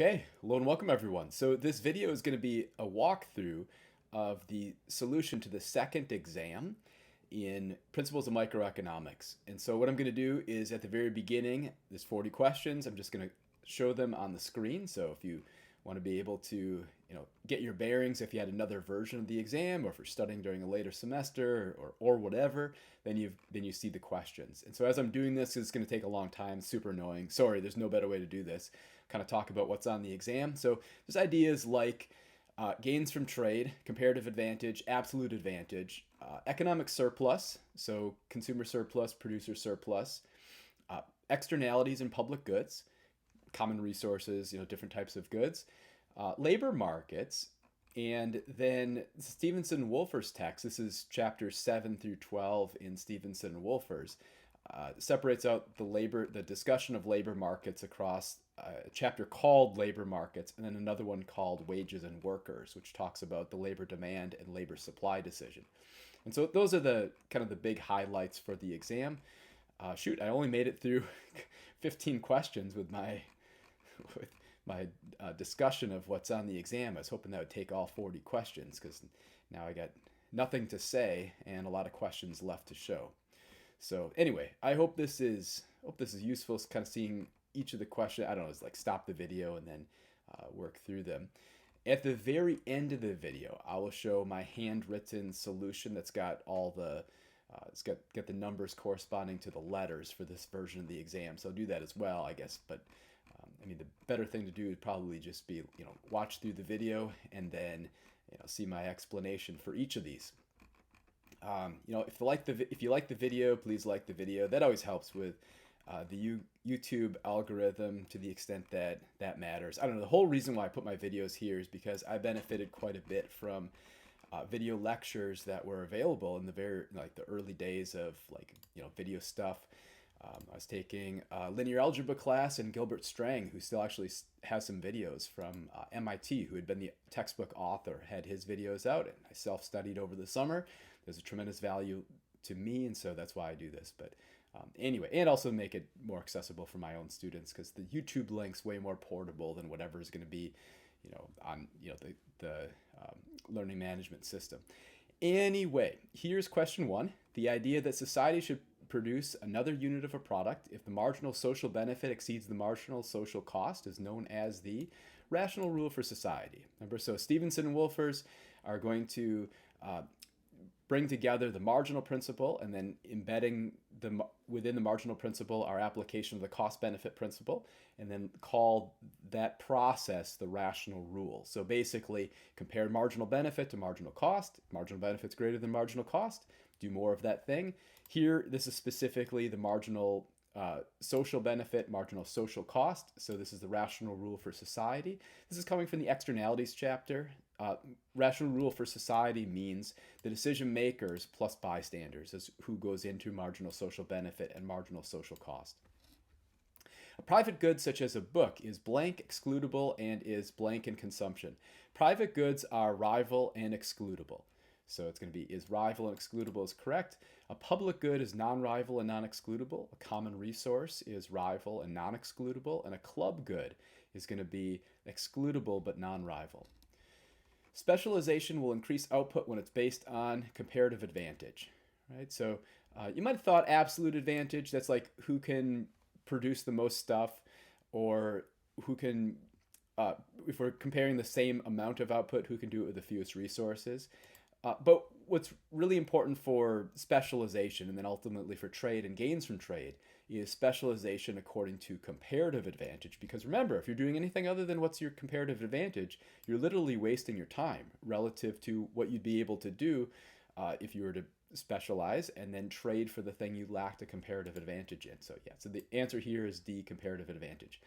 Okay, hello and welcome everyone. So this video is going to be a walkthrough of the solution to the second exam in Principles of Microeconomics. And so what I'm going to do is at the very beginning, there's 40 questions. I'm just going to show them on the screen. So if you want to be able to, get your bearings if you had another version of the exam or if you're studying during a later semester or whatever, then you see the questions. And so as I'm doing this, it's going to take a long time, super annoying. Sorry, there's no better way to do this. Kind of talk about what's on the exam. So there's ideas like gains from trade, comparative advantage, absolute advantage, economic surplus, so consumer surplus, producer surplus, externalities in public goods, common resources, different types of goods, labor markets, and then Stevenson and Wolfers text. This is chapters 7 through 12 in Stevenson and Wolfers. Separates out the discussion of labor markets across a chapter called labor markets, and then another one called wages and workers, which talks about the labor demand and labor supply decision. And so those are the kind of the big highlights for the exam. Shoot, I only made it through 15 questions with my discussion of what's on the exam. I was hoping that would take all 40 questions because now I got nothing to say and a lot of questions left to show. So anyway, I hope this is useful. It's kind of seeing each of the questions. I don't know, it's like stop the video and then work through them. At the very end of the video, I will show my handwritten solution that's got all the it's got the numbers corresponding to the letters for this version of the exam. So I'll do that as well, I guess. But the better thing to do would probably just be watch through the video and then see my explanation for each of these. If you like the video, please like the video. That always helps with the YouTube algorithm to the extent that that matters. I don't know. The whole reason why I put my videos here is because I benefited quite a bit from video lectures that were available in the early days of video stuff. I was taking a linear algebra class, and Gilbert Strang, who still actually has some videos from MIT, who had been the textbook author, had his videos out, and I self-studied over the summer. There's a tremendous value to me, and so that's why I do this. But anyway, and also make it more accessible for my own students, because the YouTube link's way more portable than whatever is going to be, on the learning management system. Anyway, here's question 1. The idea that society should produce another unit of a product if the marginal social benefit exceeds the marginal social cost is known as the rational rule for society. Remember, so Stevenson and Wolfers are going to bring together the marginal principle and then embedding within the marginal principle our application of the cost-benefit principle, and then call that process the rational rule. So basically, compare marginal benefit to marginal cost. Marginal benefit's greater than marginal cost. Do more of that thing. Here, this is specifically the marginal social benefit, marginal social cost. So this is the rational rule for society. This is coming from the externalities chapter. Rational rule for society means the decision makers plus bystanders is who goes into marginal social benefit and marginal social cost. A private good such as a book is blank excludable and is blank in consumption. Private goods are rival and excludable. So it's going to be is rival and excludable is correct. A public good is non-rival and non-excludable. A common resource is rival and non-excludable. And a club good is going to be excludable but non-rival. Specialization will increase output when it's based on comparative advantage, right? So you might have thought absolute advantage, that's like who can produce the most stuff, or who can, if we're comparing the same amount of output, who can do it with the fewest resources. But what's really important for specialization and then ultimately for trade and gains from trade is specialization according to comparative advantage. Because remember, if you're doing anything other than what's your comparative advantage, you're literally wasting your time relative to what you'd be able to do if you were to specialize and then trade for the thing you lacked a comparative advantage in. So yeah, so the answer here is D, comparative advantage.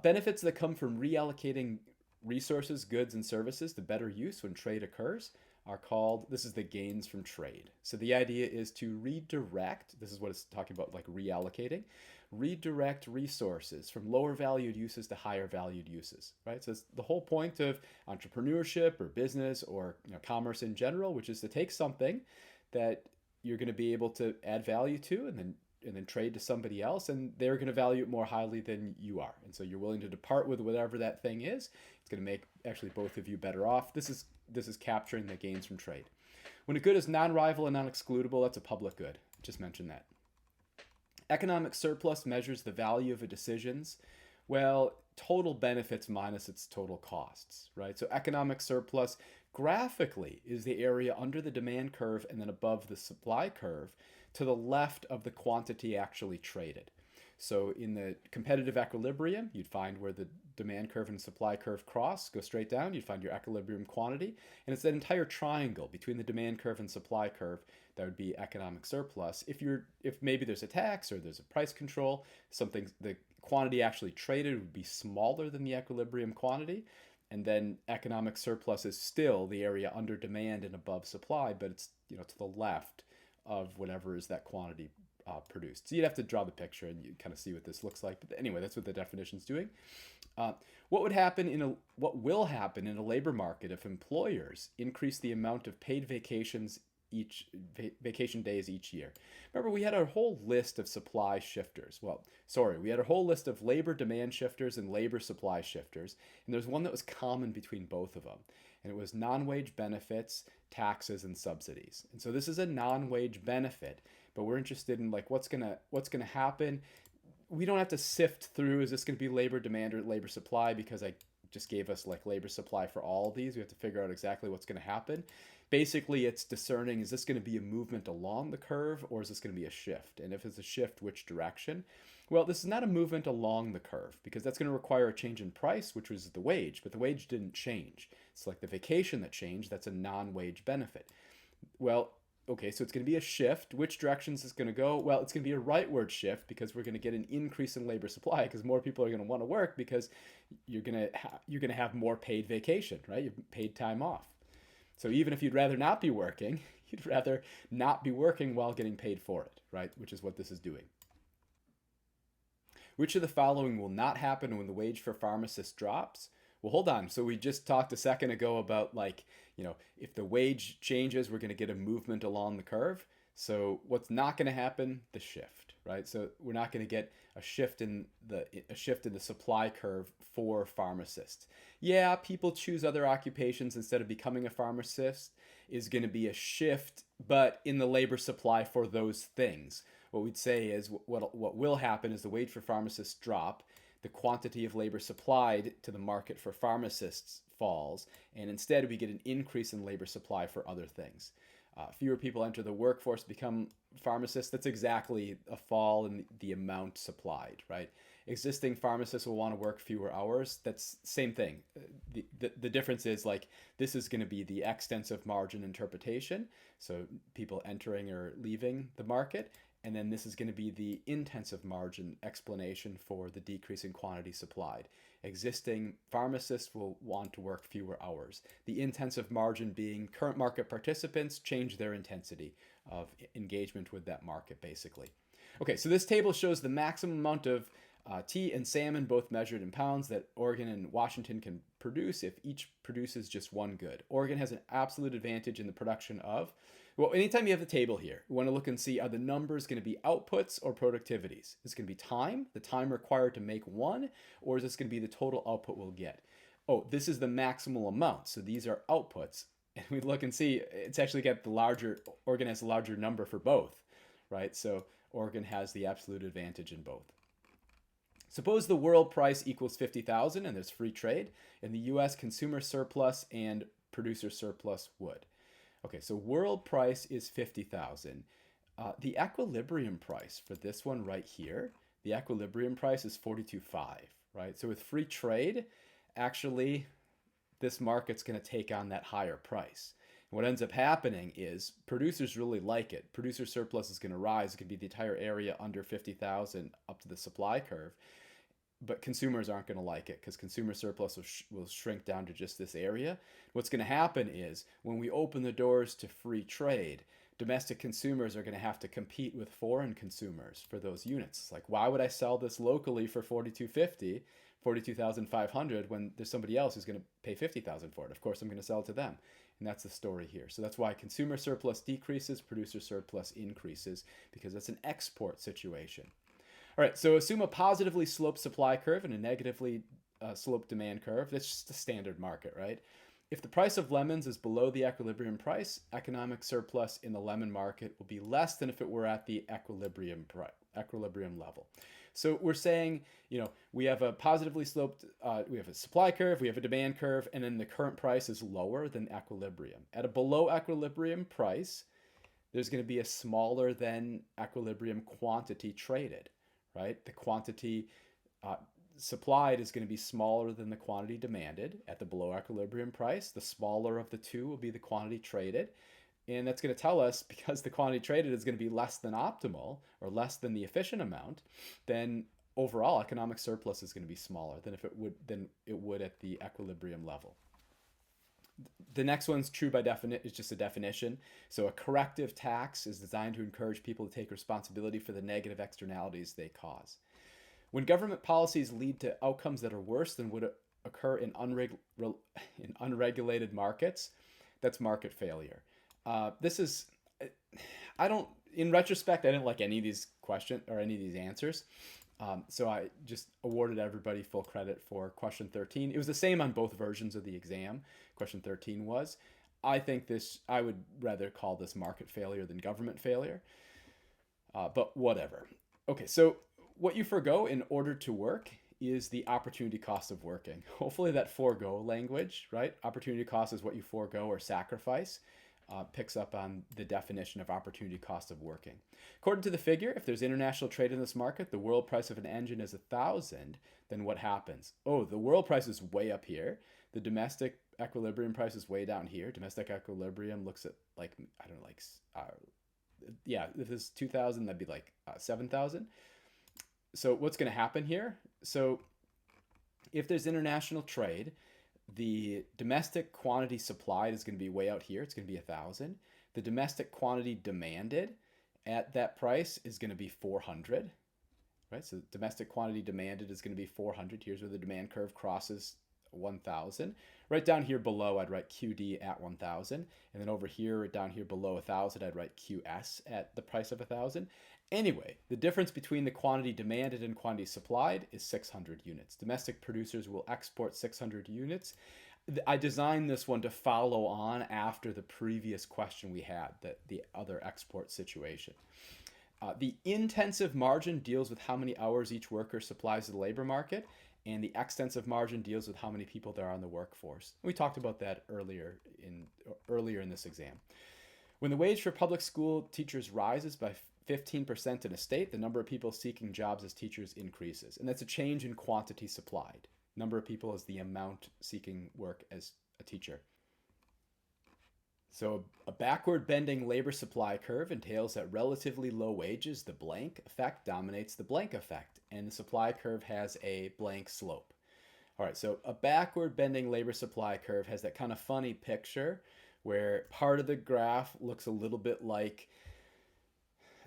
Benefits that come from reallocating resources, goods, and services to better use when trade occurs are called, this is the gains from trade. So the idea is to redirect, this is what it's talking about, like reallocating, redirect resources from lower valued uses to higher valued uses, right? So it's the whole point of entrepreneurship or business or commerce in general, which is to take something that you're going to be able to add value to and then then trade to somebody else, and they're going to value it more highly than you are. And so you're willing to depart with whatever that thing is. It's going to make actually both of you better off. This is capturing the gains from trade. When a good is non-rival and non-excludable, that's a public good. Just mentioned that. Economic surplus measures the value of a decision's, well, total benefits minus its total costs, right? So economic surplus graphically is the area under the demand curve and then above the supply curve to the left of the quantity actually traded. So in the competitive equilibrium, you'd find where the demand curve and supply curve cross, go straight down, you'd find your equilibrium quantity, and it's that entire triangle between the demand curve and supply curve that would be economic surplus. If maybe there's a tax or there's a price control, the quantity actually traded would be smaller than the equilibrium quantity, and then economic surplus is still the area under demand and above supply, but it's to the left of whatever is that quantity produced. So you'd have to draw the picture and you kind of see what this looks like. But anyway, that's what the definition's doing. What will happen in a labor market if employers increase the amount of paid vacation days each year? Remember, we had a whole list of supply shifters. We had a whole list of labor demand shifters and labor supply shifters, and there's one that was common between both of them, and it was non-wage benefits, taxes, and subsidies. And so this is a non-wage benefit, but we're interested in what's gonna happen. We don't have to sift through, is this going to be labor demand or labor supply, because I just gave us labor supply for all of these. We have to figure out exactly what's going to happen. Basically, it's discerning, is this going to be a movement along the curve or is this going to be a shift? And if it's a shift, which direction? Well, this is not a movement along the curve, because that's going to require a change in price, which was the wage, but the wage didn't change. It's like the vacation that changed. That's a non-wage benefit. Well, okay, so it's going to be a shift. Which direction is this going to go? Well, it's going to be a rightward shift, because we're going to get an increase in labor supply, because more people are going to want to work, because you're going to have more paid vacation, right? You've paid time off. So even if you'd rather not be working, you'd rather not be working while getting paid for it, right? Which is what this is doing. Which of the following will not happen when the wage for pharmacists drops? Well, hold on. So we just talked a second ago about if the wage changes, we're going to get a movement along the curve. So what's not going to happen? The shift, right? So we're not going to get a shift in the supply curve for pharmacists. Yeah, people choose other occupations instead of becoming a pharmacist is going to be a shift, but in the labor supply for those things. What we'd say is what will happen is the wage for pharmacists drop, the quantity of labor supplied to the market for pharmacists falls, and instead we get an increase in labor supply for other things. Fewer people enter the workforce, become pharmacists. That's exactly a fall in the amount supplied, right? Existing pharmacists will want to work fewer hours. That's same thing. The difference is this is going to be the extensive margin interpretation, so people entering or leaving the market. And then this is going to be the intensive margin explanation for the decrease in quantity supplied. Existing pharmacists will want to work fewer hours. The intensive margin being current market participants change their intensity of engagement with that market, basically. Okay, so this table shows the maximum amount of tea and salmon, both measured in pounds, that Oregon and Washington can produce if each produces just one good. Oregon has an absolute advantage in the production of, well, anytime you have the table here, you want to look and see, are the numbers going to be outputs or productivities? Is this going to be time, the time required to make one, or is this going to be the total output we'll get? Oh, this is the maximal amount, so these are outputs. And we look and see, it's actually got Oregon has a larger number for both, right? So Oregon has the absolute advantage in both. Suppose the world price equals 50,000 and there's free trade, and the U.S. consumer surplus and producer surplus would. Okay, so world price is 50,000. The equilibrium price for this one right here, the equilibrium price is 42.5, right? So with free trade, actually, this market's going to take on that higher price. And what ends up happening is producers really like it. Producer surplus is going to rise. It could be the entire area under 50,000 up to the supply curve. But consumers aren't going to like it, because consumer surplus will shrink down to just this area. What's going to happen is when we open the doors to free trade, domestic consumers are going to have to compete with foreign consumers for those units. Why would I sell this locally for $42.50 $42,500 when there's somebody else who's going to pay $50,000 for it. Of course, I'm going to sell it to them. And that's the story here. So that's why consumer surplus decreases, producer surplus increases, because it's an export situation. All right, so assume a positively sloped supply curve and a negatively sloped demand curve. That's just a standard market, right? If the price of lemons is below the equilibrium price, economic surplus in the lemon market will be less than if it were at the equilibrium level. So we're saying, we have a positively sloped, we have a supply curve, we have a demand curve, and then the current price is lower than equilibrium. At a below equilibrium price, there's going to be a smaller than equilibrium quantity traded, right? The quantity supplied is going to be smaller than the quantity demanded at the below equilibrium price. The smaller of the two will be the quantity traded. And that's going to tell us, because the quantity traded is going to be less than optimal or less than the efficient amount, then overall economic surplus is going to be smaller than it would at the equilibrium level. The next one's true by definition. It's just a definition. So a corrective tax is designed to encourage people to take responsibility for the negative externalities they cause. When government policies lead to outcomes that are worse than would occur in unregulated markets, that's market failure. In retrospect, I didn't like any of these questions or any of these answers. So I just awarded everybody full credit for question 13. It was the same on both versions of the exam. Question 13 was. I would rather call this market failure than government failure. But whatever. Okay, so what you forgo in order to work is the opportunity cost of working. Hopefully that forego language, right? Opportunity cost is what you forego or sacrifice. Picks up on the definition of opportunity cost of working. According to the figure, if there's international trade in this market, the world price of an engine is 1,000, then what happens? Oh, the world price is way up here. The domestic equilibrium price is way down here. Domestic equilibrium looks at if it's 2,000, that'd be like 7,000. So what's going to happen here? So if there's international trade, the domestic quantity supplied is going to be way out here. It's going to be 1,000. The domestic quantity demanded at that price is going to be 400, right? So domestic quantity demanded is going to be 400. Here's where the demand curve crosses 1,000. Right down here below, I'd write QD at 1,000. And then over here, down here below 1,000, I'd write QS at the price of 1,000. Anyway, the difference between the quantity demanded and quantity supplied is 600 units. Domestic producers will export 600 units. I designed this one to follow on after the previous question we had, the other export situation. The intensive margin deals with how many hours each worker supplies the labor market, and the extensive margin deals with how many people there are in the workforce. We talked about that earlier in this exam. When the wage for public school teachers rises by 15% in a state, the number of people seeking jobs as teachers increases. And that's a change in quantity supplied. Number of people is the amount seeking work as a teacher. So a backward bending labor supply curve entails that relatively low wages, the blank effect, dominates the blank effect, and the supply curve has a blank slope. All right, so a backward bending labor supply curve has that kind of funny picture where part of the graph looks a little bit like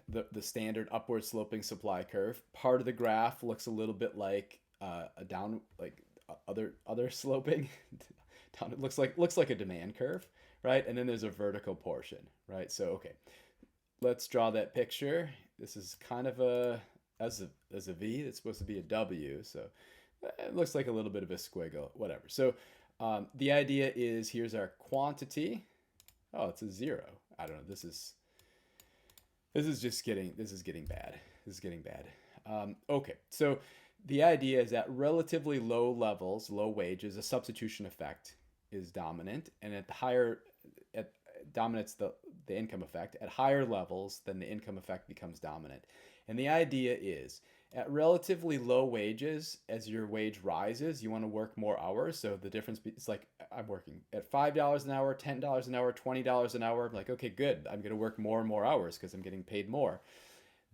the standard upward sloping supply curve. Part of the graph looks a little bit like a down, like other sloping. Down, it looks like a demand curve, right? And then there's a vertical portion, right? So okay, let's draw that picture. This is kind of as a V. It's supposed to be a W, so it looks like a little bit of a squiggle, whatever. So the idea is here's our quantity. Oh, it's a 0. I don't know. This is getting bad. Okay, so the idea is that relatively low levels, low wages, a substitution effect is dominant, and dominates the income effect. At higher levels, then the income effect becomes dominant. And the idea is, at relatively low wages, as your wage rises, you want to work more hours. So the difference, it's like I'm working at $5 an hour, $10 an hour, $20 an hour. I'm like, okay, good. I'm going to work more and more hours because I'm getting paid more.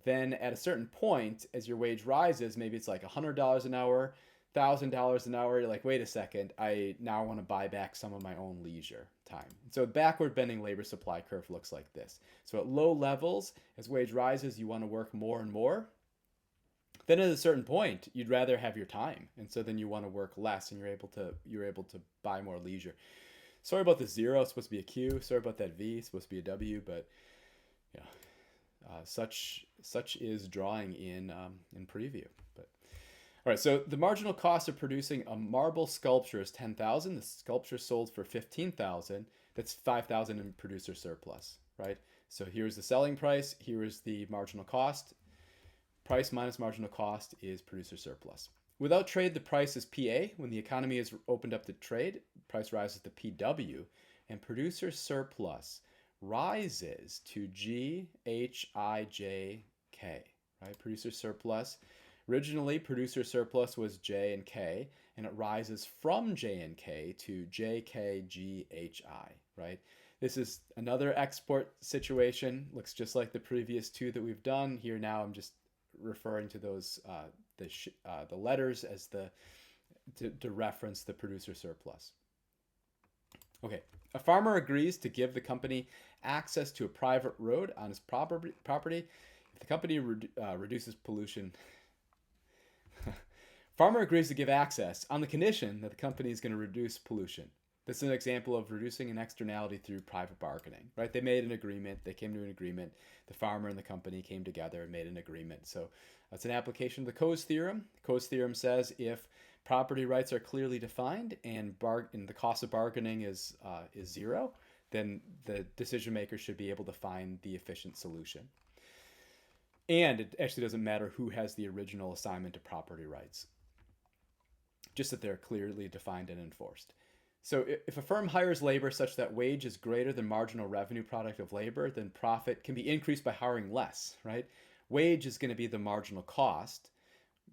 Then at a certain point, as your wage rises, maybe it's like $100 an hour, $1,000 an hour. You're like, wait a second, I now want to buy back some of my own leisure time. So backward bending labor supply curve looks like this. So at low levels, as wage rises, you want to work more and more. Then at a certain point, you'd rather have your time, and so then you want to work less, and you're able to buy more leisure. Sorry about the zero. It's supposed to be a Q. Sorry about that V. It's supposed to be a W. But yeah, such is drawing in preview. But all right. So the marginal cost of producing a marble sculpture is 10,000. The sculpture sold for 15,000. That's 5,000 in producer surplus, right? So here's the selling price. Here is the marginal cost. Price minus marginal cost is producer surplus. Without trade, the price is PA. When the economy is opened up to trade, price rises to PW, and producer surplus rises to GHIJK, right? Producer surplus. Originally, producer surplus was J and K, and it rises from J and K to JKGHI, right? This is another export situation. Looks just like the previous two that we've done. Here now I'm just referring to those the letters as to reference the producer surplus. Okay, a farmer agrees to give the company access to a private road on his property if the company reduces pollution. Farmer agrees to give access on the condition that the company is going to reduce pollution. This is an example of reducing an externality through private bargaining, right? They made an agreement. They came to an agreement. The farmer and the company came together and made an agreement. So that's an application of the Coase theorem. Coase theorem says if property rights are clearly defined and the cost of bargaining is zero, then the decision maker should be able to find the efficient solution. And it actually doesn't matter who has the original assignment of property rights, just that they're clearly defined and enforced. So if a firm hires labor such that wage is greater than marginal revenue product of labor, then profit can be increased by hiring less, right? Wage is going to be the marginal cost.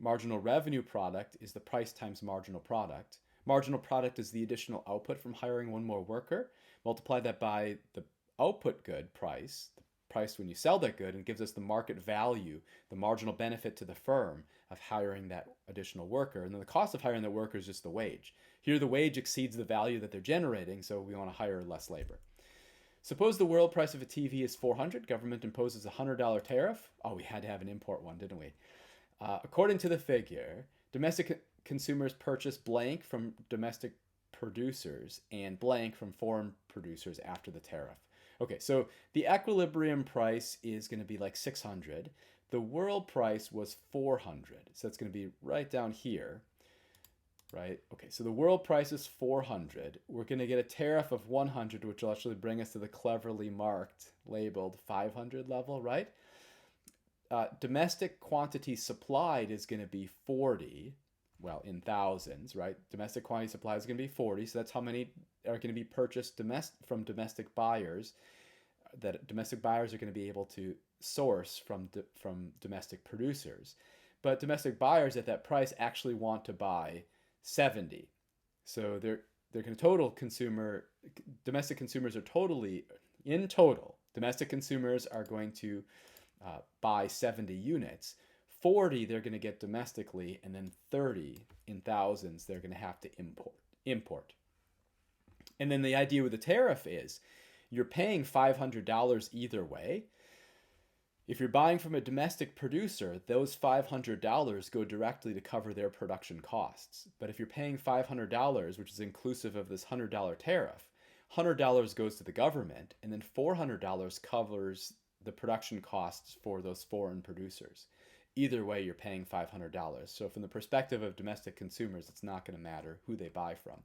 Marginal revenue product is the price times marginal product. Marginal product is the additional output from hiring one more worker. Multiply that by the output good price, the price when you sell that good, and gives us the market value, the marginal benefit to the firm of hiring that additional worker. And then the cost of hiring that worker is just the wage. Here the wage exceeds the value that they're generating, so we want to hire less labor. Suppose the world price of a TV is $400. Government imposes a $100 tariff. Oh, we had to have an import one, didn't we? According to the figure, domestic consumers purchase blank from domestic producers and blank from foreign producers after the tariff. Okay, so the equilibrium price is going to be like 600. The world price was 400. So that's going to be right down here, right? Okay, so the world price is 400. We're going to get a tariff of 100, which will actually bring us to the cleverly marked, labeled 500 level, right? Domestic quantity supplied is going to be 40, well, in thousands, right? Domestic quantity supplied is going to be 40, so that's how many are going to be purchased from domestic buyers, that domestic buyers are going to be able to source from domestic producers. But domestic buyers at that price actually want to buy 70. So they're going to domestic consumers are domestic consumers are going to buy 70 units. 40 they're going to get domestically, and then 30 in thousands they're going to have to import. And then the idea with the tariff is you're paying $500 either way. If you're buying from a domestic producer, those $500 go directly to cover their production costs. But if you're paying $500, which is inclusive of this $100 tariff, $100 goes to the government, and then $400 covers the production costs for those foreign producers. Either way, you're paying $500. So from the perspective of domestic consumers, it's not going to matter who they buy from.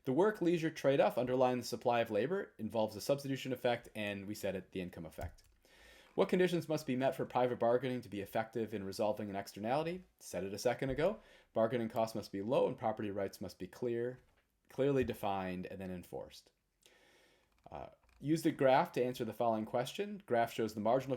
The work-leisure trade-off underlying the supply of labor involves the substitution effect, and we said it, the income effect. What conditions must be met for private bargaining to be effective in resolving an externality? Said it a second ago. Bargaining costs must be low and property rights must be clearly defined and then enforced. Use the graph to answer the following question. Graph shows the marginal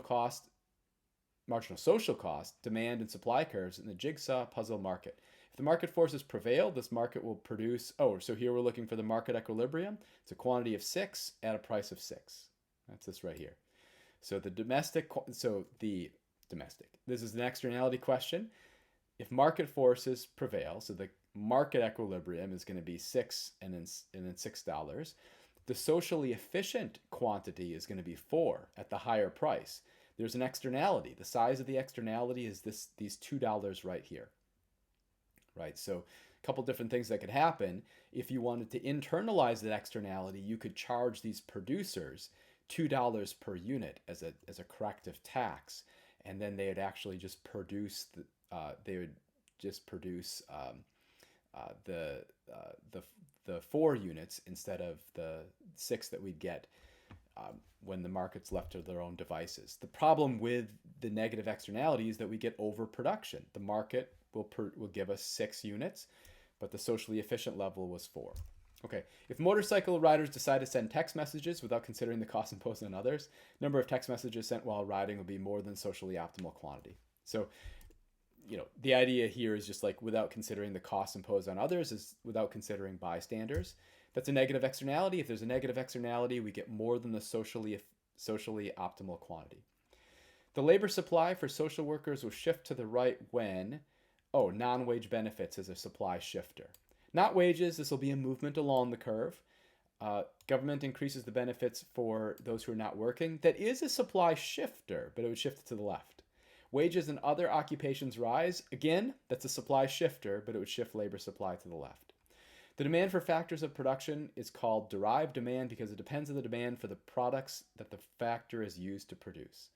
social cost, demand, and supply curves in the jigsaw puzzle market. If the market forces prevail, this market will produce, so here we're looking for the market equilibrium. It's a quantity of 6 at a price of 6. That's this right here. So this is an externality question. If market forces prevail, so the market equilibrium is going to be 6 and then $6. The socially efficient quantity is going to be 4 at the higher price. there's an externality. The size of the externality is these $2 right here, right? So a couple different things that could happen. If you wanted to internalize that externality, you could charge these producers $2 per unit as a corrective tax, and then they would actually just produce the 4 units instead of the 6 that we'd get when the market's left to their own devices. The problem with the negative externality is that we get overproduction. The market will give us 6 units, but the socially efficient level was 4. Okay, if motorcycle riders decide to send text messages without considering the cost imposed on others, number of text messages sent while riding will be more than socially optimal quantity. So, the idea here is just like without considering the cost imposed on others is without considering bystanders. That's a negative externality. If there's a negative externality, we get more than the socially optimal quantity. The labor supply for social workers will shift to the right when, non-wage benefits as a supply shifter. Not wages, this will be a movement along the curve. Government increases the benefits for those who are not working. That is a supply shifter, but it would shift it to the left. Wages and other occupations rise. Again, that's a supply shifter, but it would shift labor supply to the left. The demand for factors of production is called derived demand because it depends on the demand for the products that the factor is used to produce.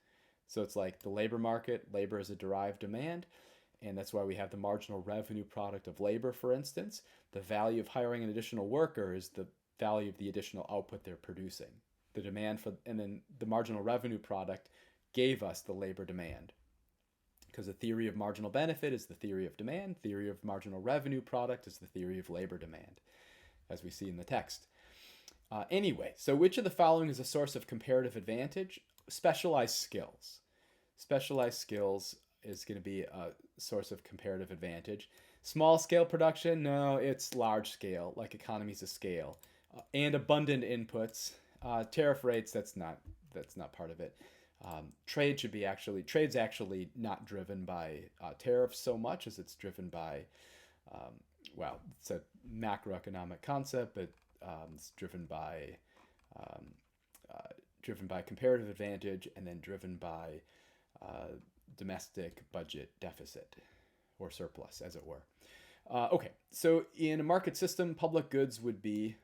So it's like the labor market, labor is a derived demand, and that's why we have the marginal revenue product of labor, for instance. The value of hiring an additional worker is the value of the additional output they're producing. The demand for, and then the marginal revenue product gave us the labor demand. Because the theory of marginal benefit is the theory of demand, theory of marginal revenue product is the theory of labor demand, as we see in the text. Anyway, so which of the following is a source of comparative advantage? Specialized skills. Specialized skills is going to be a source of comparative advantage. Small scale production, no, it's large scale, like economies of scale. And abundant inputs. Tariff rates, that's not part of it. Trade's actually not driven by tariffs so much as it's driven by, it's a macroeconomic concept, but it's driven by comparative advantage and then driven by domestic budget deficit or surplus, as it were. Okay, so in a market system, public goods would be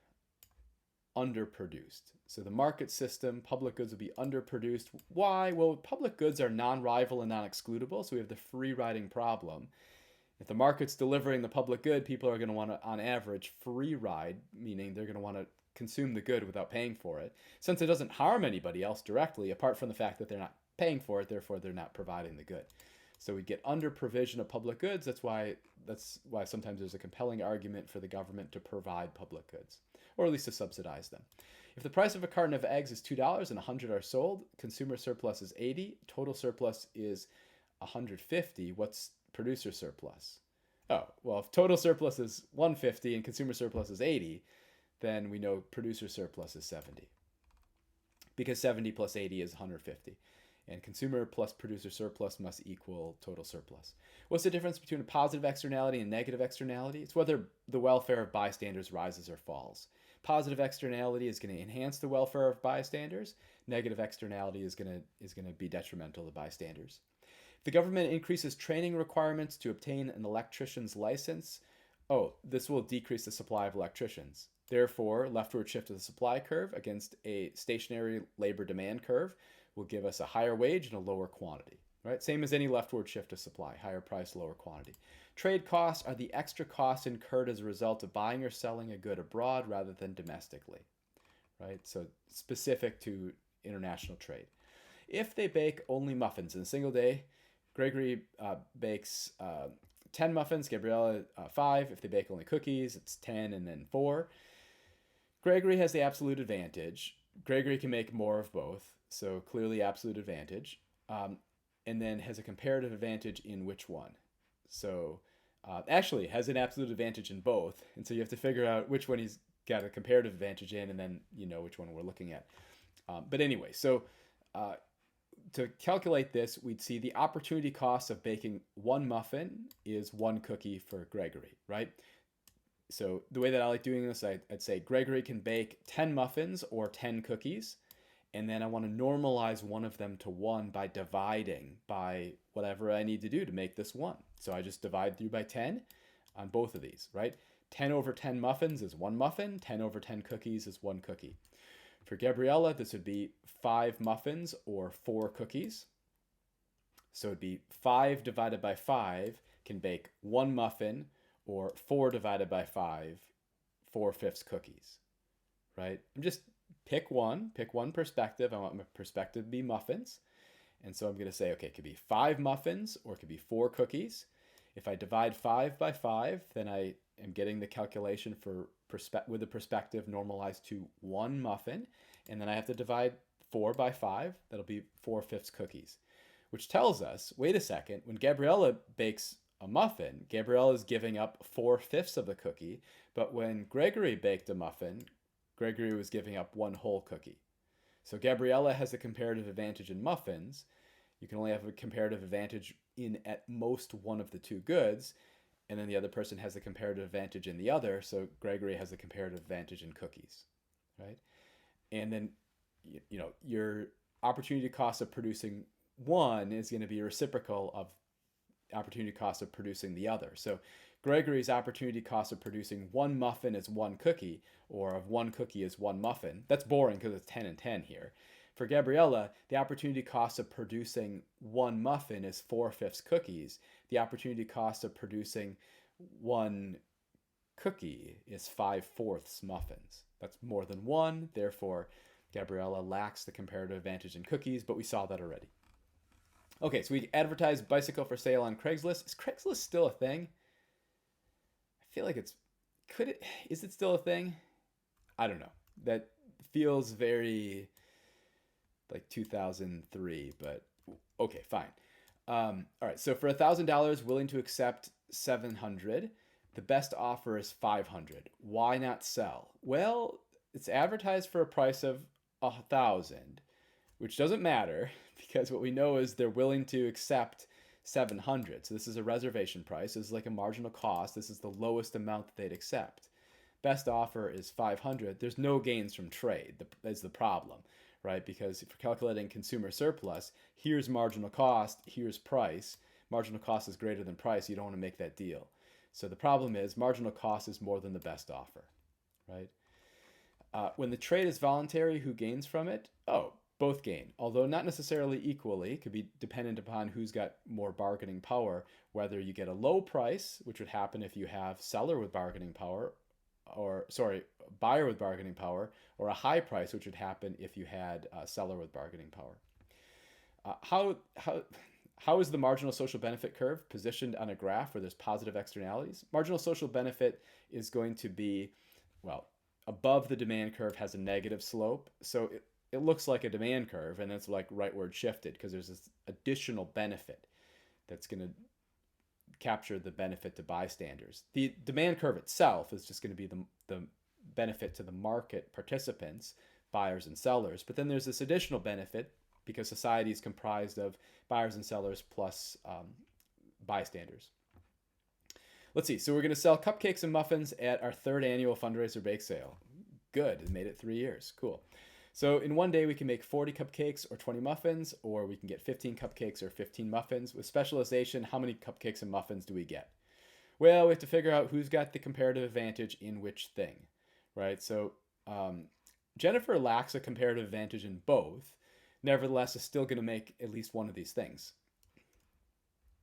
underproduced. So the market system, public goods would be underproduced. Why? Well, public goods are non-rival and non-excludable, so we have the free riding problem. If the market's delivering the public good, people are going to want to, on average, free ride, meaning they're going to want to consume the good without paying for it. Since it doesn't harm anybody else directly, apart from the fact that they're not paying for it, therefore they're not providing the good. So we get under provision of public goods. That's why sometimes there's a compelling argument for the government to provide public goods, or at least to subsidize them. If the price of a carton of eggs is $2 and 100 are sold, consumer surplus is 80, total surplus is 150. What's producer surplus? Oh, well, if total surplus is 150 and consumer surplus is 80, then we know producer surplus is 70. Because 70 plus 80 is 150. And consumer plus producer surplus must equal total surplus. What's the difference between a positive externality and negative externality? It's whether the welfare of bystanders rises or falls. Positive externality is going to enhance the welfare of bystanders. Negative externality is going to be detrimental to bystanders. If the government increases training requirements to obtain an electrician's license, this will decrease the supply of electricians. Therefore, leftward shift of the supply curve against a stationary labor demand curve will give us a higher wage and a lower quantity, right? Same as any leftward shift of supply, higher price, lower quantity. Trade costs are the extra costs incurred as a result of buying or selling a good abroad rather than domestically, right? So specific to international trade. If they bake only muffins in a single day, Gregory bakes 10 muffins, Gabriella 5. If they bake only cookies, it's 10 and then 4. Gregory has the absolute advantage. Gregory can make more of both, so clearly absolute advantage, and then has a comparative advantage in which one. So actually has an absolute advantage in both, and so you have to figure out which one he's got a comparative advantage in, and then you know which one we're looking at. But anyway, so to calculate this, we'd see the opportunity cost of baking one muffin is one cookie for Gregory, right? So the way that I like doing this, I'd say Gregory can bake 10 muffins or 10 cookies, and then I want to normalize one of them to 1 by dividing by whatever I need to do to make this 1. So I just divide through by 10 on both of these, right? 10 over 10 muffins is 1 muffin. 10 over 10 cookies is 1 cookie. For Gabriella, this would be 5 muffins or 4 cookies. So it'd be 5 divided by 5 can bake 1 muffin, or 4 divided by 5, 4/5 cookies, right? I'm just pick one perspective. I want my perspective to be muffins. And so I'm going to say, okay, it could be 5 muffins or it could be 4 cookies. If I divide 5 by 5, then I am getting the calculation for with the perspective normalized to 1 muffin. And then I have to divide 4 by 5. That'll be 4/5 cookies, which tells us, wait a second, when Gabriella bakes a muffin, Gabriella is giving up 4/5 of the cookie. But when Gregory baked a muffin, Gregory was giving up 1 whole cookie. So Gabriella has a comparative advantage in muffins. You can only have a comparative advantage in at most one of the 2 goods, and then the other person has a comparative advantage in the other, so Gregory has a comparative advantage in cookies, right? And then, you know, your opportunity cost of producing one is going to be reciprocal of opportunity cost of producing the other. So Gregory's opportunity cost of producing 1 muffin is 1 cookie, or of 1 cookie is 1 muffin. That's boring because it's 10 and 10 here. For Gabriella, the opportunity cost of producing 1 muffin is 4/5 cookies. The opportunity cost of producing 1 cookie is 5/4 muffins. That's more than 1. Therefore, Gabriella lacks the comparative advantage in cookies, but we saw that already. Okay, so we advertise bicycle for sale on Craigslist. Is Craigslist still a thing? I feel like is it still a thing? I don't know. That feels very like 2003, but okay, fine. All right, so for $1,000, willing to accept 700. The best offer is 500. Why not sell? Well, it's advertised for a price of 1,000, which doesn't matter because what we know is they're willing to accept 700. So this is a reservation price. This is like a marginal cost. This is the lowest amount that they'd accept. Best offer is 500. There's no gains from trade. That's the problem, right? Because if you're calculating consumer surplus, here's marginal cost, here's price. Marginal cost is greater than price. You don't want to make that deal. So the problem is marginal cost is more than the best offer, right? When the trade is voluntary, who gains from it? Oh, both gain, although not necessarily equally. It could be dependent upon who's got more bargaining power, whether you get a low price, which would happen if you have seller with bargaining power, buyer with bargaining power, or a high price, which would happen if you had a seller with bargaining power. How is the marginal social benefit curve positioned on a graph where there's positive externalities? Marginal social benefit is going to be, well, above the demand curve has a negative slope. So it looks like a demand curve, and that's like rightward shifted because there's this additional benefit that's going to capture the benefit to bystanders. The demand curve itself is just going to be the benefit to the market participants, buyers and sellers. But then there's this additional benefit because society is comprised of buyers and sellers plus bystanders. Let's see. So we're going to sell cupcakes and muffins at our 3rd annual fundraiser bake sale. Good. It made it 3 years. Cool. So in one day, we can make 40 cupcakes or 20 muffins, or we can get 15 cupcakes or 15 muffins. With specialization, how many cupcakes and muffins do we get? Well, we have to figure out who's got the comparative advantage in which thing, right? So Jennifer lacks a comparative advantage in both. Nevertheless, is still going to make at least one of these things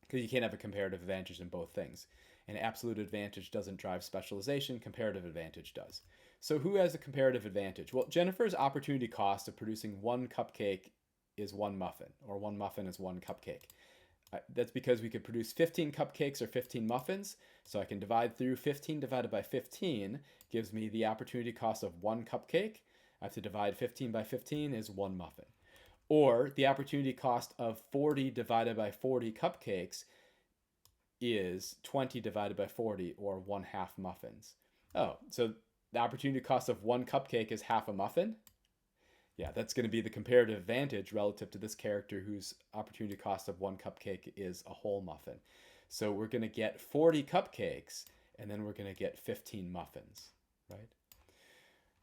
because you can't have a comparative advantage in both things. And absolute advantage doesn't drive specialization. Comparative advantage does. So who has a comparative advantage? Well, Jennifer's opportunity cost of producing 1 cupcake is 1 muffin, or 1 muffin is 1 cupcake. That's because we could produce 15 cupcakes or 15 muffins. So I can divide through 15 divided by 15 gives me the opportunity cost of 1 cupcake. I have to divide 15 by 15 is 1 muffin. Or the opportunity cost of 40 divided by 40 cupcakes is 20 divided by 40, or 1/2 muffins. Oh, so the opportunity cost of 1 cupcake is half a muffin? Yeah, that's going to be the comparative advantage relative to this character whose opportunity cost of 1 cupcake is a whole muffin. So we're going to get 40 cupcakes, and then we're going to get 15 muffins, right?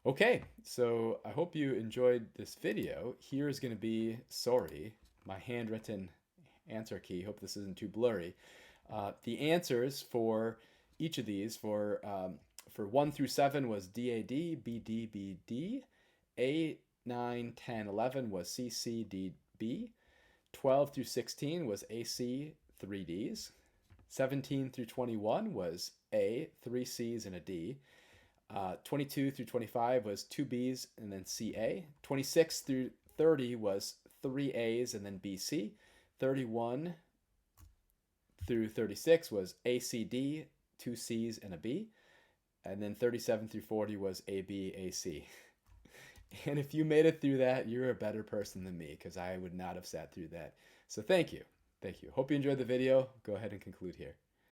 Okay, so I hope you enjoyed this video. Here is going to be, sorry, my handwritten answer key. Hope this isn't too blurry. The answers for each of these for 1 through 7 was DAD, BD, BD. 8, 9, 10, 11 was CCDB. 12 through 16 was AC, 3Ds. 17 through 21 was A, 3 Cs and a D. 22 through 25 was 2 Bs and then CA. 26 through 30 was 3 As and then BC. 31 through 36 was ACD, 2 Cs and a B. And then 37 through 40 was AB, AC. And if you made it through that, you're a better person than me, because I would not have sat through that. So thank you. Thank you. Hope you enjoyed the video. Go ahead and conclude here.